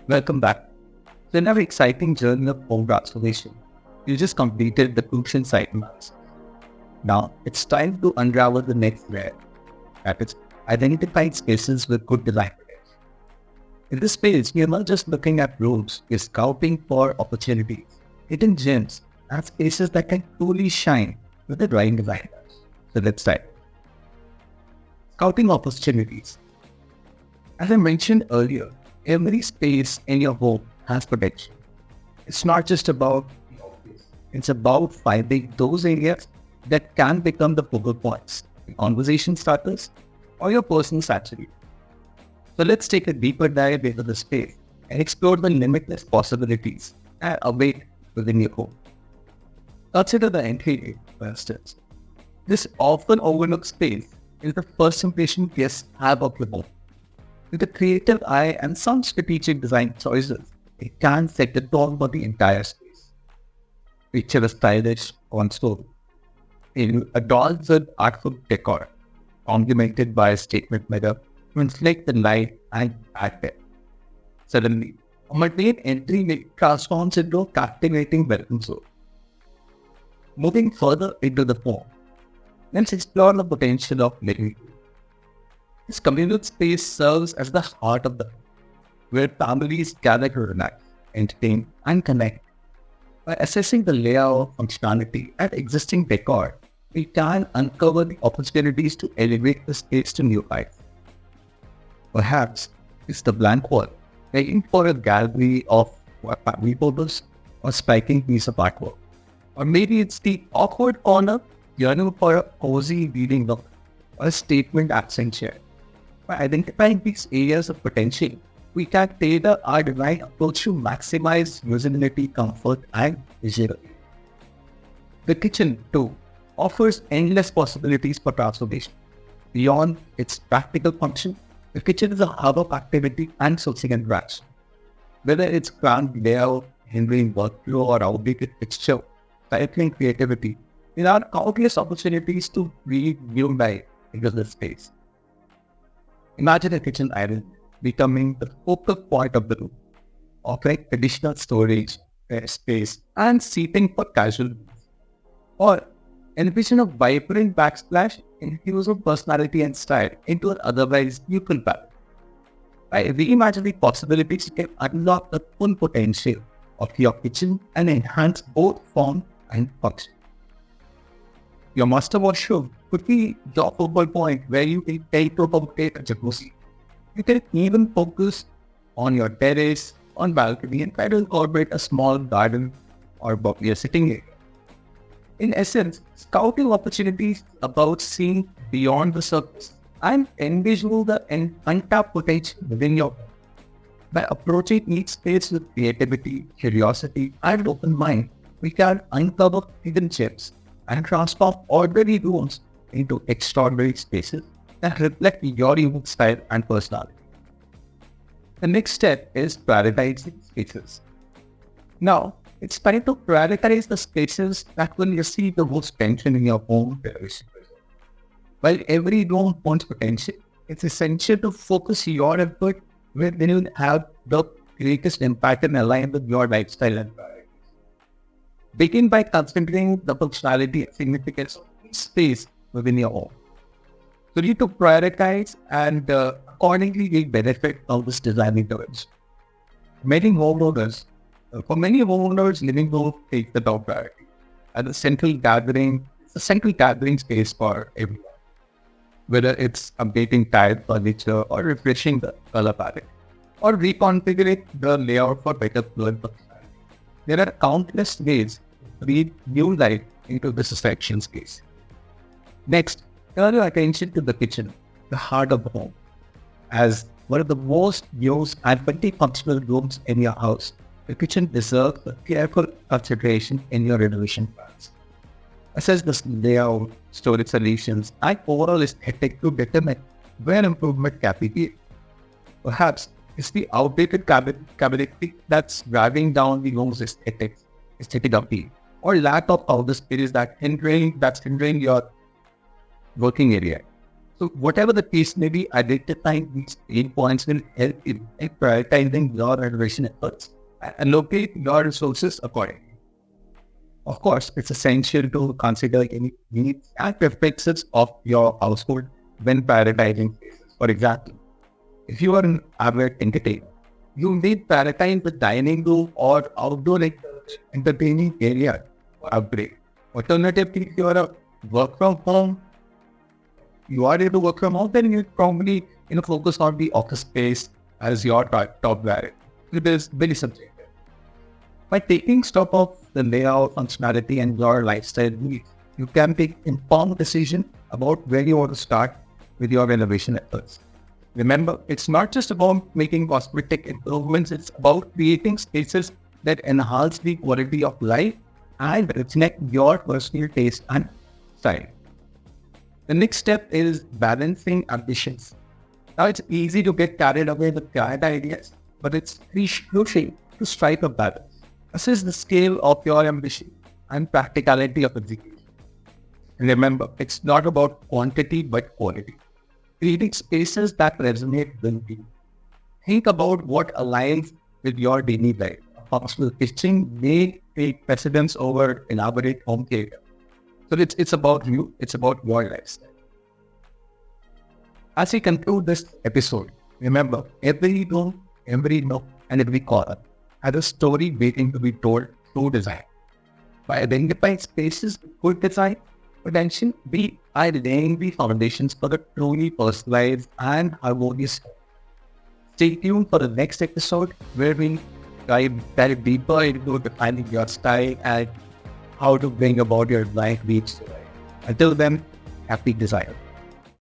Welcome back. So in our exciting journey of home transformation, you just completed the crucial site maps. Now it's time to unravel the next layer, that is identifying spaces with good design potential. In this space, we are not just looking at rooms, we're scouting for opportunities, hidden gems, and spaces that can truly shine with the right designers. So let's start. Scouting opportunities. As I mentioned earlier, every space in your home has potential. It's not just about the obvious. It's about finding those areas that can become the focal points, conversation starters, or your personal sanctuary. So let's take a deeper dive into the space and explore the limitless possibilities that await within your home. Consider the entryway, for instance. This often overlooked space is the first impression guests have of your home. With a creative eye and some strategic design choices, it can set the tone for the entire space. Picture a stylish console adorned with artful decor, complemented by a statement mirror to inflect the light and backlit. Suddenly, a mundane entryway transforms into a captivating welcome zone. Moving further into the home, let's explore the potential of living room. This communal space serves as the heart of the home, where families gather to relax, entertain, and connect. By assessing the layout, functionality, and existing decor, we can uncover the opportunities to elevate the space to new heights. Perhaps it's the blank wall, waiting for a gallery of family photos or striking piece of artwork. Or maybe it's the awkward corner yearning for a cozy reading nook or a statement accent chair. By identifying these areas of potential, we can tailor our design approach to maximize usability, comfort, and visibility. The kitchen, too, offers endless possibilities for transformation. Beyond its practical function, the kitchen is a hub of activity and social interaction. Whether it's grand layout, hindering workflow, or outdated fixture, stifling creativity, there are countless opportunities to breathe new life into the space. Imagine a kitchen island becoming the focal point of the room, offering additional storage, space, and seating for casual meals. Or envision a vibrant backsplash infusing personality and style into an otherwise neutral palette. By reimagining possibilities, you can unlock the full potential of your kitchen and enhance both form and function. Your master washroom could be the focal point where you can take to accommodate a jacuzzi. You can even focus on your terrace, on balcony, and try to incorporate a small garden or a sitting area. In essence, scouting opportunities is about seeing beyond the surface and envisioning the untapped potential within your home. By approaching each space with creativity, curiosity, and open mind, we can uncover hidden gems and transform ordinary rooms into extraordinary spaces that reflect your unique style and personality. The next step is prioritizing spaces. Now, it's time to prioritize the spaces that will receive the most attention in your home renovation project. While every room wants potential, it's essential to focus your effort where they will have the greatest impact and align with your lifestyle and priorities. Begin by considering the functionality and significance of each space within your home. So you need to prioritize and accordingly will benefit from this design intervention. For many homeowners, living room takes the top priority as a central gathering space for everyone. Whether it's updating tile furniture or refreshing the color palette or reconfiguring the layout for better flow and functionality. There are countless ways to breathe new life into this section space. Next, turn your attention to the kitchen, the heart of the home. As one of the most used and multifunctional rooms in your house, the kitchen deserves a careful consideration in your renovation plans. Assess the layout, storage solutions, and overall aesthetic to determine where improvement can be made. Perhaps it's the outdated cabinetry that's dragging down the room's aesthetic appeal, or lack of outdoor space that's hindering your working area. So whatever the case may be, identifying these pain points will help in prioritizing your renovation efforts and locate your resources accordingly. Of course, it's essential to consider any needs and preferences of your household when prioritizing spaces. For example, if you are an avid entertainer, you may prioritize the dining room or outdoor entertaining area for upgrade. Alternatively, if you are a work from home, you are able to work from home, then you probably focus on the office space as your top priority. It is very subjective. By taking stock of the layout, functionality, and your lifestyle needs, you can take informed decision about where you want to start with your renovation efforts. Remember, it's not just about making cosmetic improvements, it's about creating spaces that enhance the quality of life and reflect your personal taste and style. The next step is balancing ambitions. Now, it's easy to get carried away with grand ideas, but it's crucial to strike a balance. Assess the scale of your ambition and practicality of execution. And remember, it's not about quantity but quality. Creating spaces that resonate with you. Think about what aligns with your daily life. Functional kitchen may take precedence over elaborate home theater. So it's about you, it's about your lifestyle. As we conclude this episode, remember, every room, every nook, and every corner has a story waiting to be told through design. By identifying spaces with good design potential, we are laying the foundations for a truly personalized and harmonious home. Stay tuned for the next episode where we dive deeper into defining your style and how to bring about your life needs to life. Until then, happy design.